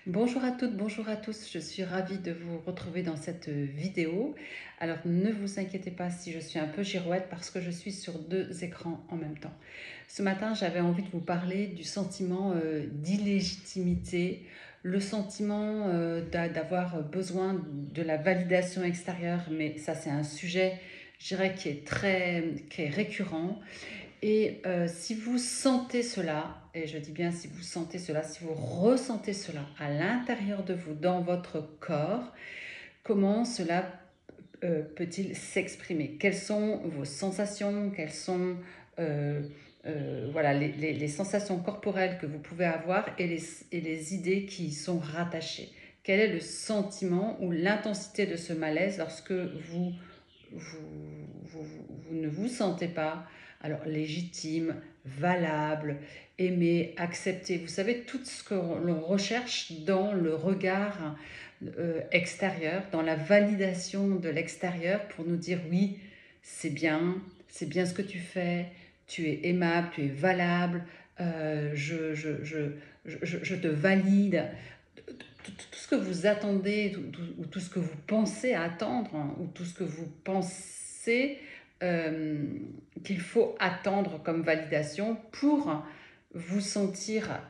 Bonjour à toutes, bonjour à tous, je suis ravie de vous retrouver dans cette vidéo. Alors ne vous inquiétez pas si je suis un peu girouette parce que je suis sur deux écrans en même temps. Ce matin j'avais envie de vous parler du sentiment d'illégitimité, le sentiment d'avoir besoin de la validation extérieure, mais ça c'est un sujet je dirais qui est récurrent. Et si vous sentez cela, et je dis bien si vous sentez cela, si vous ressentez cela à l'intérieur de vous, dans votre corps, comment cela peut-il s'exprimer? Quelles sont vos sensations? Quelles sont voilà, les sensations corporelles que vous pouvez avoir et les idées qui y sont rattachées? Quel est le sentiment ou l'intensité de ce malaise lorsque vous, vous ne vous sentez pas alors légitime, valable, aimé, accepté. Vous savez, tout ce que l'on recherche dans le regard extérieur, dans la validation de l'extérieur pour nous dire oui, c'est bien ce que tu fais, tu es aimable, tu es valable, je te valide. Tout ce que vous attendez ou tout ce que vous pensez attendre, hein, ou tout ce que vous pensez euh, qu'il faut attendre comme validation pour vous sentir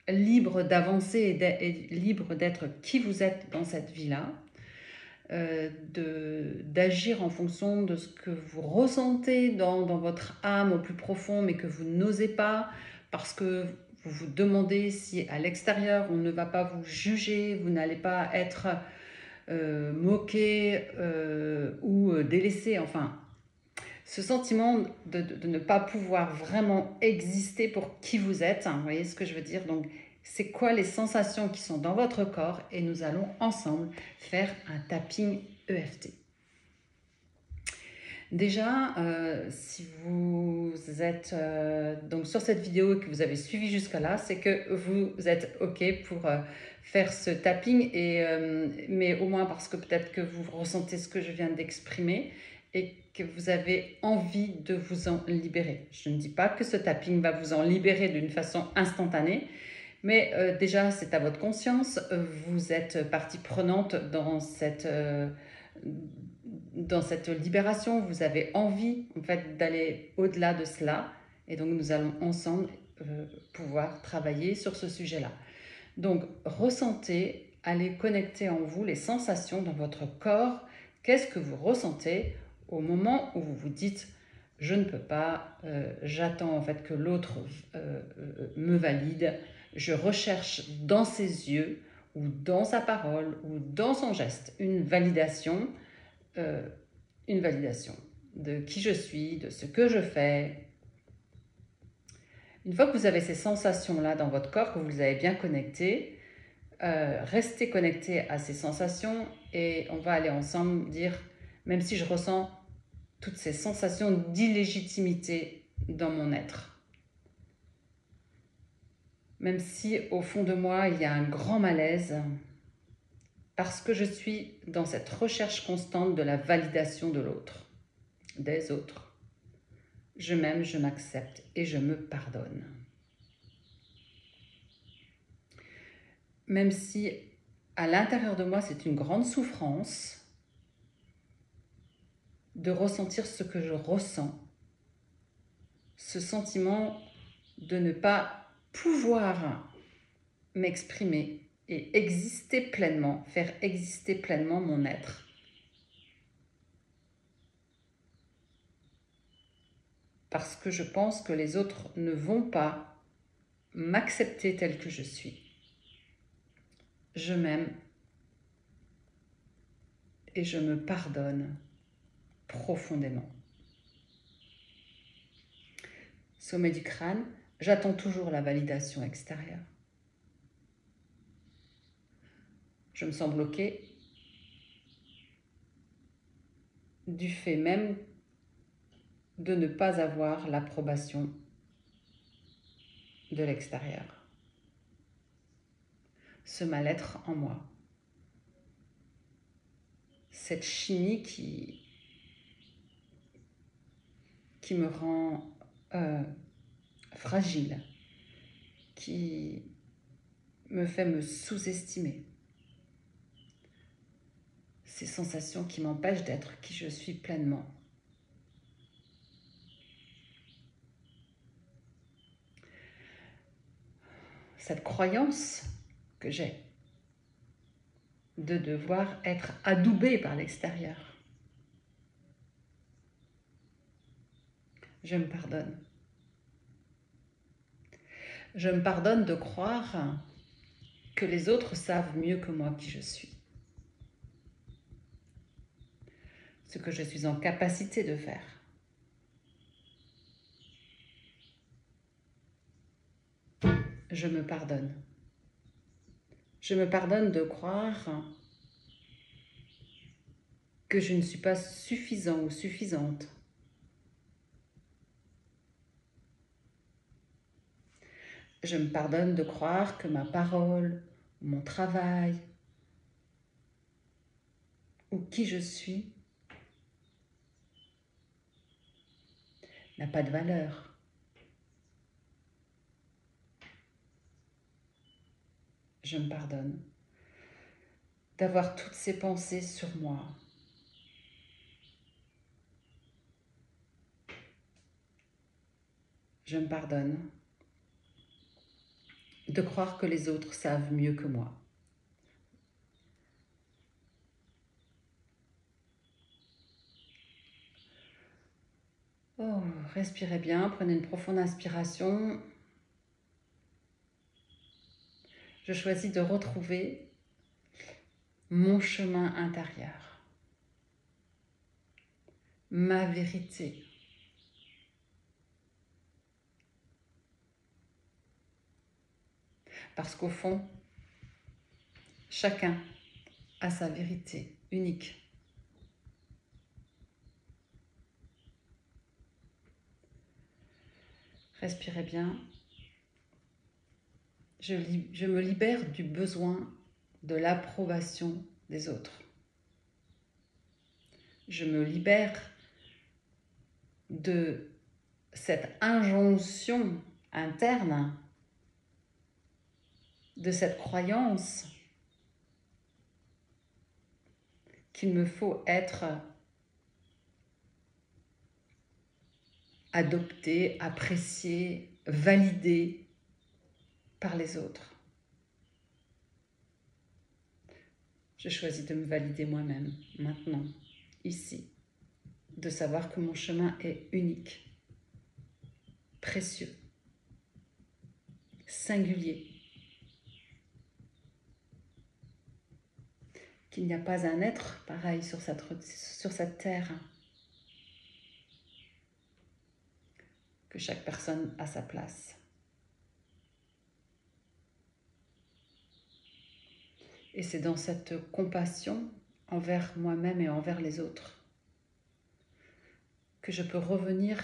libre d'avancer et libre d'être qui vous êtes dans cette vie-là, d'agir en fonction de ce que vous ressentez dans votre âme au plus profond, mais que vous n'osez pas, parce que vous vous demandez si à l'extérieur on ne va pas vous juger, vous n'allez pas être moqué ou délaissé, enfin, ce sentiment de ne pas pouvoir vraiment exister pour qui vous êtes, hein, vous voyez ce que je veux dire? Donc, c'est quoi les sensations qui sont dans votre corps? Et nous allons ensemble faire un tapping EFT. Déjà, si vous êtes donc sur cette vidéo et que vous avez suivi jusqu'à là, c'est que vous êtes OK pour faire ce tapping, mais au moins parce que peut-être que vous ressentez ce que je viens d'exprimer et que vous avez envie de vous en libérer. Je ne dis pas que ce tapping va vous en libérer d'une façon instantanée, mais déjà, c'est à votre conscience. Vous êtes partie prenante dans cette libération. Vous avez envie, en fait, d'aller au-delà de cela. Et donc, nous allons ensemble pouvoir travailler sur ce sujet-là. Donc, ressentez, allez connecter en vous les sensations dans votre corps. Qu'est-ce que vous ressentez au moment où vous vous dites je ne peux pas, j'attends en fait que l'autre me valide, je recherche dans ses yeux ou dans sa parole ou dans son geste euh, une validation de qui je suis, de ce que je fais. Une fois que vous avez ces sensations-là dans votre corps, que vous les avez bien connectées, restez connecté à ces sensations et on va aller ensemble dire, même si je ressens toutes ces sensations d'illégitimité dans mon être, même si au fond de moi il y a un grand malaise, parce que je suis dans cette recherche constante de la validation de l'autre, des autres. Je m'aime, je m'accepte et je me pardonne. Même si à l'intérieur de moi c'est une grande souffrance de ressentir ce que je ressens, ce sentiment de ne pas pouvoir m'exprimer et exister pleinement, faire exister pleinement mon être. Parce que je pense que les autres ne vont pas m'accepter tel que je suis. Je m'aime et je me pardonne profondément. Sommet du crâne, j'attends toujours la validation extérieure. Je me sens bloquée du fait même de ne pas avoir l'approbation de l'extérieur. Ce mal-être en moi. Cette chimie qui me rend fragile, qui me fait me sous-estimer. Ces sensations qui m'empêchent d'être qui je suis pleinement. Cette croyance que j'ai de devoir être adoubée par l'extérieur. Je me pardonne. Je me pardonne de croire que les autres savent mieux que moi qui je suis. Ce que je suis en capacité de faire. Je me pardonne. Je me pardonne de croire que je ne suis pas suffisant ou suffisante. Je me pardonne de croire que ma parole, mon travail, ou qui je suis, n'a pas de valeur. Je me pardonne d'avoir toutes ces pensées sur moi. Je me pardonne de croire que les autres savent mieux que moi. Oh, respirez bien, prenez une profonde inspiration. Je choisis de retrouver mon chemin intérieur, ma vérité. Parce qu'au fond, chacun a sa vérité unique. Respirez bien. Je me libère du besoin de l'approbation des autres. Je me libère de cette injonction interne, de cette croyance qu'il me faut être adopté, apprécié, validé par les autres. Je choisis de me valider moi-même, maintenant, ici, de savoir que mon chemin est unique, précieux, singulier, qu'il n'y a pas un être pareil sur cette terre, que chaque personne a sa place. Et c'est dans cette compassion envers moi-même et envers les autres que je peux revenir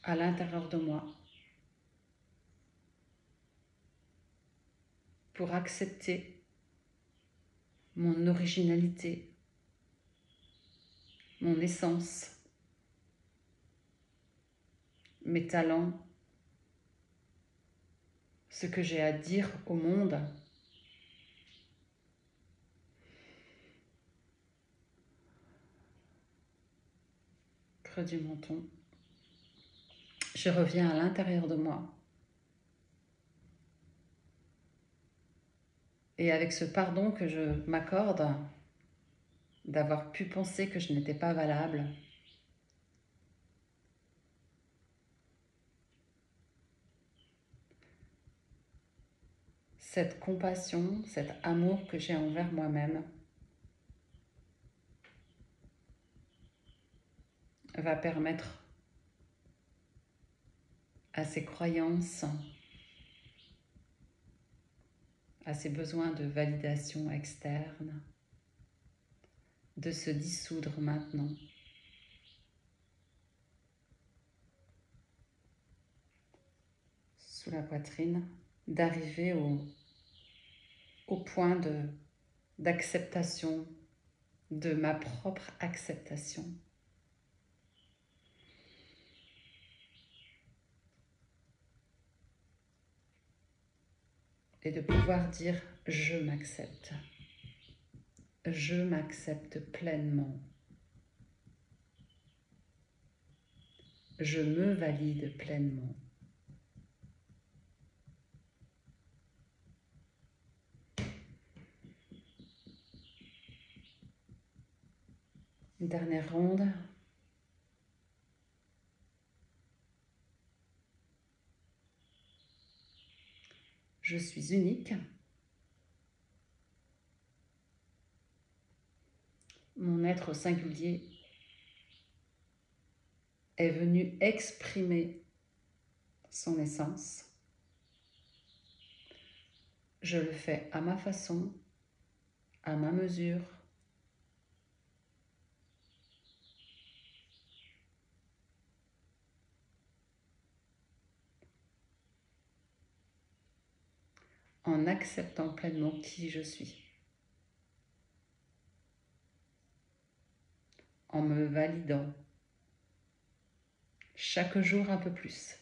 à l'intérieur de moi pour accepter mon originalité, mon essence, mes talents, ce que j'ai à dire au monde. Creux du menton. Je reviens à l'intérieur de moi. Et avec ce pardon que je m'accorde d'avoir pu penser que je n'étais pas valable, cette compassion, cet amour que j'ai envers moi-même va permettre à ces croyances, à ces besoins de validation externe, de se dissoudre maintenant. Sous la poitrine, d'arriver au point d'acceptation, de ma propre acceptation. et de pouvoir dire « je m'accepte ». Je m'accepte pleinement. Je me valide pleinement. Une dernière ronde. Je suis unique. Mon être singulier est venu exprimer son essence. Je le fais à ma façon, à ma mesure. En acceptant pleinement qui je suis. En me validant chaque jour un peu plus.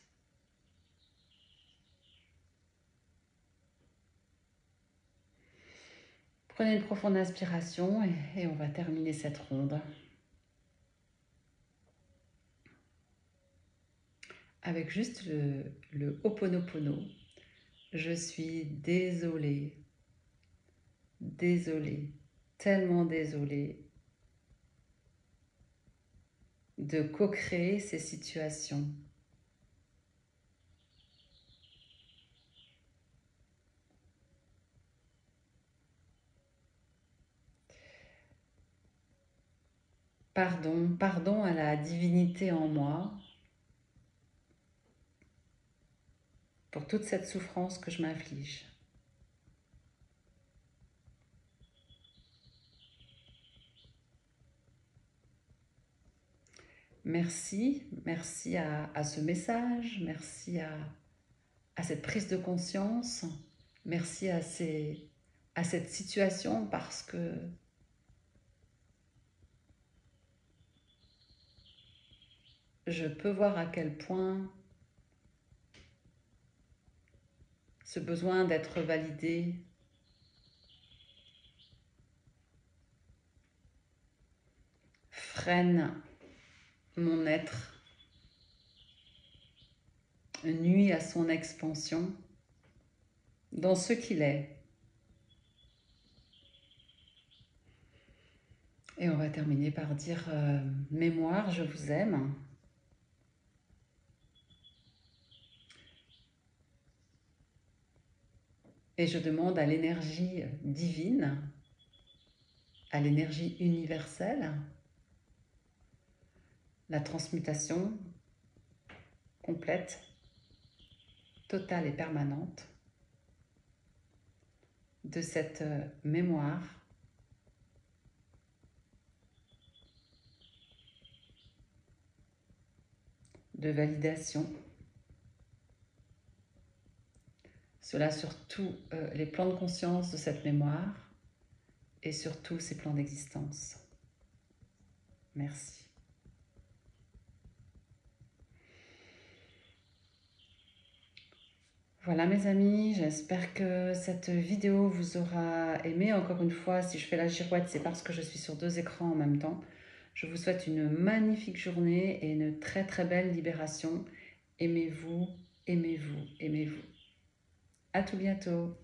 Prenez une profonde inspiration et on va terminer cette ronde avec juste le Ho'oponopono. Je suis désolée, désolée, tellement désolée de co-créer ces situations. Pardon, pardon à la divinité en moi pour toute cette souffrance que je m'inflige. Merci, merci à ce message, merci à cette prise de conscience, merci à cette situation parce que je peux voir à quel point ce besoin d'être validé freine mon être, nuit à son expansion dans ce qu'il est. Et on va terminer par dire mémoire, je vous aime. Et je demande à l'énergie divine, à l'énergie universelle, la transmutation complète, totale et permanente de cette mémoire de validation. Cela sur tous les plans de conscience de cette mémoire et sur tous ces plans d'existence. Merci. Voilà mes amis, j'espère que cette vidéo vous aura aimé. Encore une fois, si je fais la girouette, c'est parce que je suis sur 2 écrans en même temps. Je vous souhaite une magnifique journée et une très très belle libération. Aimez-vous, aimez-vous, aimez-vous. À tout bientôt.